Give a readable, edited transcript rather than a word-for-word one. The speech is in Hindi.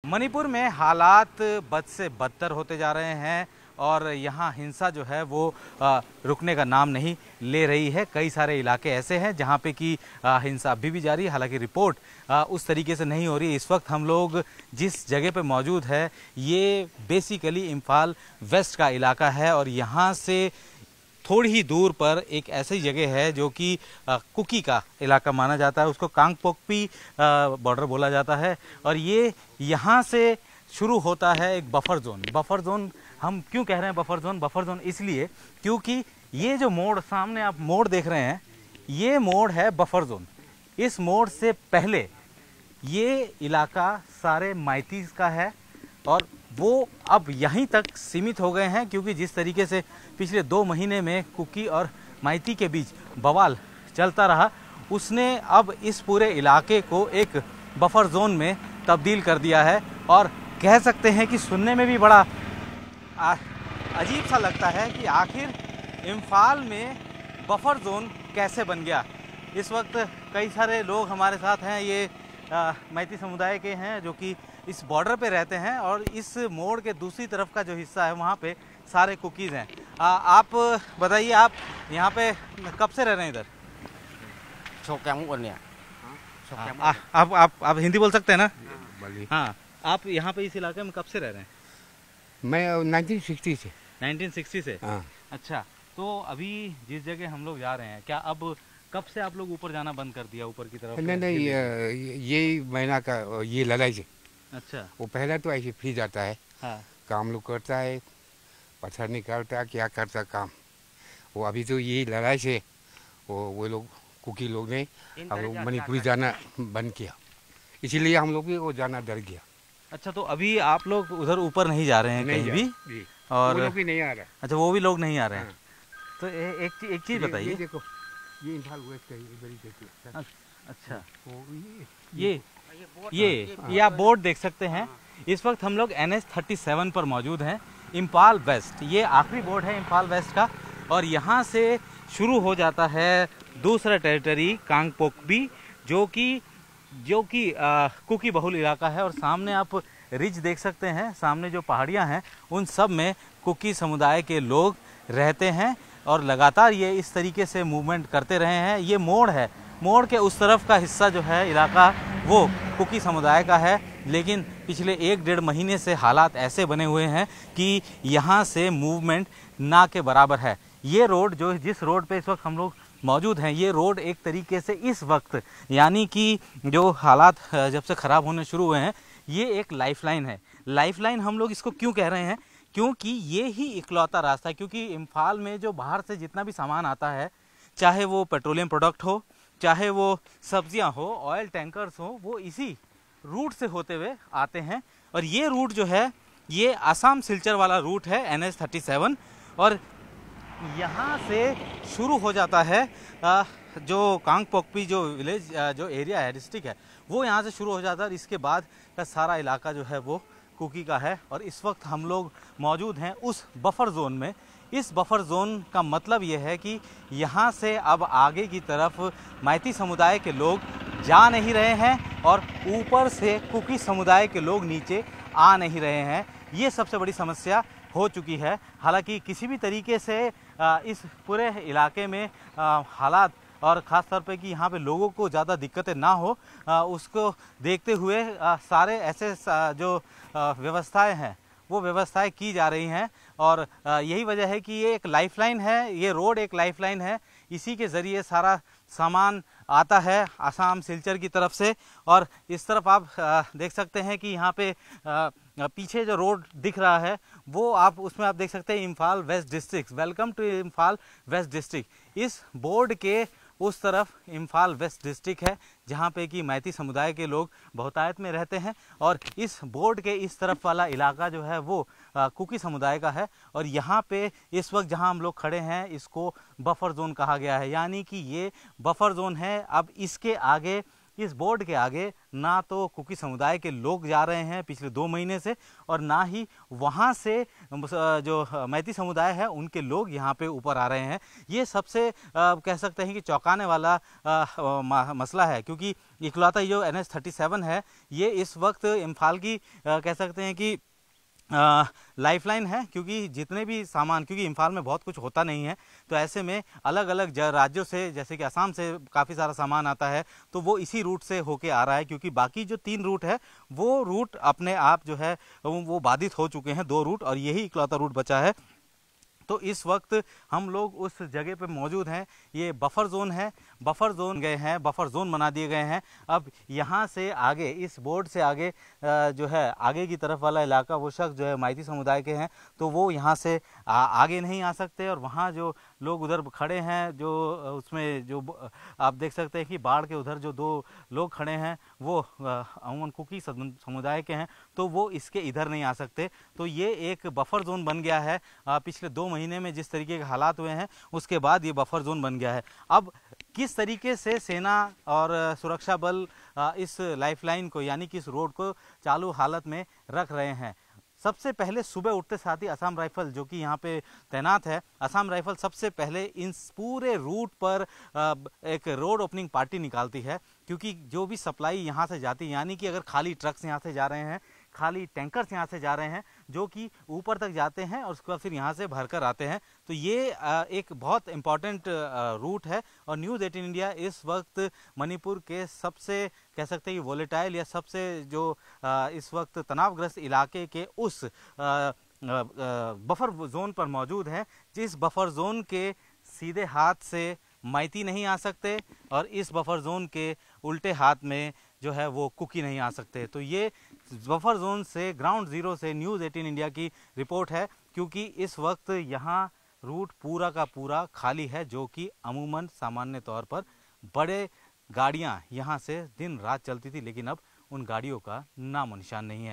मणिपुर में हालात बद से बदतर होते जा रहे हैं और यहाँ हिंसा जो है वो रुकने का नाम नहीं ले रही है। कई सारे इलाके ऐसे हैं जहाँ पे कि हिंसा अभी भी जारी है। हालांकि रिपोर्ट उस तरीके से नहीं हो रही। इस वक्त हम लोग जिस जगह पे मौजूद है ये बेसिकली इम्फाल वेस्ट का इलाका है और यहाँ से थोड़ी ही दूर पर एक ऐसी जगह है जो कि कुकी का इलाका माना जाता है। उसको कांगपोकपी बॉर्डर बोला जाता है और ये यहाँ से शुरू होता है एक बफर जोन। बफर जोन हम क्यों कह रहे हैं बफर जोन? बफर जोन इसलिए क्योंकि ये जो मोड़ सामने आप मोड़ देख रहे हैं ये मोड़ है बफर जोन। इस मोड़ से पहले ये इलाका सारे माइतीज का है और वो अब यहीं तक सीमित हो गए हैं क्योंकि जिस तरीके से पिछले 2 महीने में कुकी और माइती के बीच बवाल चलता रहा उसने अब इस पूरे इलाके को एक बफर जोन में तब्दील कर दिया है। और कह सकते हैं कि सुनने में भी बड़ा अजीब सा लगता है कि आखिर इम्फाल में बफर जोन कैसे बन गया। इस वक्त कई सारे लोग हमारे साथ हैं, ये मैती समुदाय के हैं जो कि इस बॉर्डर पे रहते हैं और इस मोड़ के दूसरी तरफ का जो हिस्सा है वहाँ पे सारे कुकीज़ हैं। आप बताइए, आप यहाँ पे कब से रह रहे हैं इधर? आप हिंदी बोल सकते हैं ना? हाँ, आप यहाँ पे इस इलाके में कब से रह रहे हैं? मैं 1960 से। 1960 से? हाँ। अच्छा, तो अभी जिस जगह हम लोग जा रहे हैं क्या अब कब से आप लोग ऊपर जाना बंद कर दिया ऊपर की तरफ? नहीं, ये महीना का ये लड़ाई से। अच्छा। वो पहले तो ऐसे फ्री जाता है। हाँ। काम लोग करता है, पत्थर निकालता, क्या करता काम। वो अभी तो यही लड़ाई से वो लोग कुकी लोग ने हम लोग मणिपुरी जाना बंद किया, इसीलिए हम लोग भी वो जाना डर गया। अच्छा, तो अभी आप लोग उधर ऊपर नहीं जा रहे हैं कहीं भी? और वो लोग भी नहीं आ रहा। अच्छा, वो भी लोग नहीं आ रहे हैं। हाँ। तो एक चीज़ बताइए। देखो, ये इम्फाल वेस्ट का बड़ी देखिए। अच्छा, ये आप बोर्ड देख सकते हैं। इस वक्त हम लोग NH 37 पर मौजूद हैं, इम्फाल वेस्ट। ये आखिरी बोर्ड है इम्फाल वेस्ट का और यहाँ से शुरू हो जाता है दूसरा टेरिटरी कांगपोकपी जो कि कुकी बहुल इलाका है। और सामने आप रिज देख सकते हैं, सामने जो पहाड़ियाँ हैं उन सब में कुकी समुदाय के लोग रहते हैं और लगातार ये इस तरीके से मूवमेंट करते रहे हैं। ये मोड़ है, मोड़ के उस तरफ का हिस्सा जो है इलाका वो कुकी समुदाय का है, लेकिन पिछले 1-1.5 महीने से हालात ऐसे बने हुए हैं कि यहाँ से मूवमेंट ना के बराबर है। ये रोड जिस रोड पे इस वक्त हम लोग मौजूद हैं, ये रोड एक तरीके से इस वक्त यानी कि जो हालात जब से ख़राब होने शुरू हुए हैं ये एक लाइफलाइन है। लाइफलाइन हम लोग इसको क्यों कह रहे हैं? क्योंकि ये ही इकलौता रास्ता है। क्योंकि इम्फाल में जो बाहर से जितना भी सामान आता है, चाहे वो पेट्रोलियम प्रोडक्ट हो, चाहे वो सब्जियां हो, ऑयल टैंकर्स हो, वो इसी रूट से होते हुए आते हैं। और ये रूट जो है ये आसाम सिलचर वाला रूट है NH 37 और यहाँ से शुरू हो जाता है जो कांगपोकपी जो विलेज जो एरिया है, डिस्ट्रिक्ट है, वो यहाँ से शुरू हो जाता है और इसके बाद का सारा इलाका जो है वो कुकी का है। और इस वक्त हम लोग मौजूद हैं उस बफर जोन में। इस बफर जोन का मतलब ये है कि यहाँ से अब आगे की तरफ मैती समुदाय के लोग जा नहीं रहे हैं और ऊपर से कुकी समुदाय के लोग नीचे आ नहीं रहे हैं। ये सबसे बड़ी समस्या हो चुकी है। हालांकि किसी भी तरीके से इस पूरे इलाके में हालात और ख़ास तौर पे कि यहाँ पे लोगों को ज़्यादा दिक्कतें ना हो उसको देखते हुए सारे ऐसे जो व्यवस्थाएं हैं वो व्यवस्थाएं की जा रही हैं। और यही वजह है कि ये एक लाइफलाइन है, ये रोड एक लाइफलाइन है। इसी के ज़रिए सारा सामान आता है आसाम सिलचर की तरफ से। और इस तरफ आप देख सकते हैं कि यहाँ पे पीछे जो रोड दिख रहा है वो उसमें आप देख सकते हैं Imphal West district, welcome to Imphal West district. इस बोर्ड के उस तरफ इम्फाल वेस्ट डिस्ट्रिक्ट है जहाँ पे कि मैती समुदाय के लोग बहुतायत में रहते हैं और इस बोर्ड के इस तरफ वाला इलाका जो है वो कुकी समुदाय का है। और यहाँ पे इस वक्त जहाँ हम लोग खड़े हैं इसको बफर जोन कहा गया है, यानी कि ये बफर जोन है। अब इसके आगे इस बॉर्डर के आगे ना तो कुकी समुदाय के लोग जा रहे हैं पिछले 2 महीने से, और ना ही वहाँ से जो मैती समुदाय है उनके लोग यहाँ पे ऊपर आ रहे हैं। ये सबसे कह सकते हैं कि चौंकाने वाला मसला है, क्योंकि इकलौता जो NH-37 है ये इस वक्त इम्फाल की कह सकते हैं कि लाइफलाइन है, क्योंकि जितने भी सामान, क्योंकि इम्फाल में बहुत कुछ होता नहीं है, तो ऐसे में अलग अलग राज्यों से, जैसे कि असम से काफ़ी सारा सामान आता है, तो वो इसी रूट से होके आ रहा है, क्योंकि बाकी जो 3 रूट है वो रूट अपने आप जो है वो बाधित हो चुके हैं, 2 रूट, और यही इकलौता रूट बचा है। तो इस वक्त हम लोग उस जगह पे मौजूद हैं। ये बफर जोन है, बफर जोन गए हैं, बफर जोन बना दिए गए हैं। अब यहाँ से आगे, इस बोर्ड से आगे जो है आगे की तरफ वाला इलाका, वो शख्स जो है माइती समुदाय के हैं, तो वो यहाँ से आगे नहीं आ सकते। और वहाँ जो लोग उधर खड़े हैं, जो उसमें जो आप देख सकते हैं कि बाढ़ के उधर जो 2 लोग खड़े हैं वो अमूमन कुकी समुदाय के हैं, तो वो इसके इधर नहीं आ सकते। तो ये एक बफर जोन बन गया है। पिछले 2 महीने में जिस तरीके के हालात हुए हैं उसके बाद ये बफर जोन बन गया है। अब किस तरीके से सेना और सुरक्षा बल इस लाइफलाइन को, यानी कि इस रोड को चालू हालत में रख रहे हैं। सबसे पहले सुबह उठते साथ ही असम राइफल जो कि यहाँ पे तैनात है, असम राइफल सबसे पहले इन पूरे रूट पर एक रोड ओपनिंग पार्टी निकालती है, क्योंकि जो भी सप्लाई यहाँ से जाती है, यानी कि अगर खाली ट्रक्स यहाँ से जा रहे हैं, खाली टैंकर्स यहाँ से जा रहे हैं जो कि ऊपर तक जाते हैं और उसके बाद फिर यहाँ से भरकर आते हैं, तो ये एक बहुत इम्पॉर्टेंट रूट है। और न्यूज़ 18 इंडिया इस वक्त मणिपुर के सबसे कह सकते हैं कि वोलेटाइल या सबसे जो इस वक्त तनावग्रस्त इलाके के उस बफर जोन पर मौजूद है, जिस बफर जोन के सीधे हाथ से माइती नहीं आ सकते और इस बफर जोन के उल्टे हाथ में जो है वो कुकी नहीं आ सकते। तो ये बफर जोन से, ग्राउंड जीरो से न्यूज़ 18 इंडिया की रिपोर्ट है, क्योंकि इस वक्त यहाँ रूट पूरा का पूरा खाली है, जो कि अमूमन सामान्य तौर पर बड़े गाड़ियाँ यहाँ से दिन रात चलती थी, लेकिन अब उन गाड़ियों का नामो निशान नहीं है।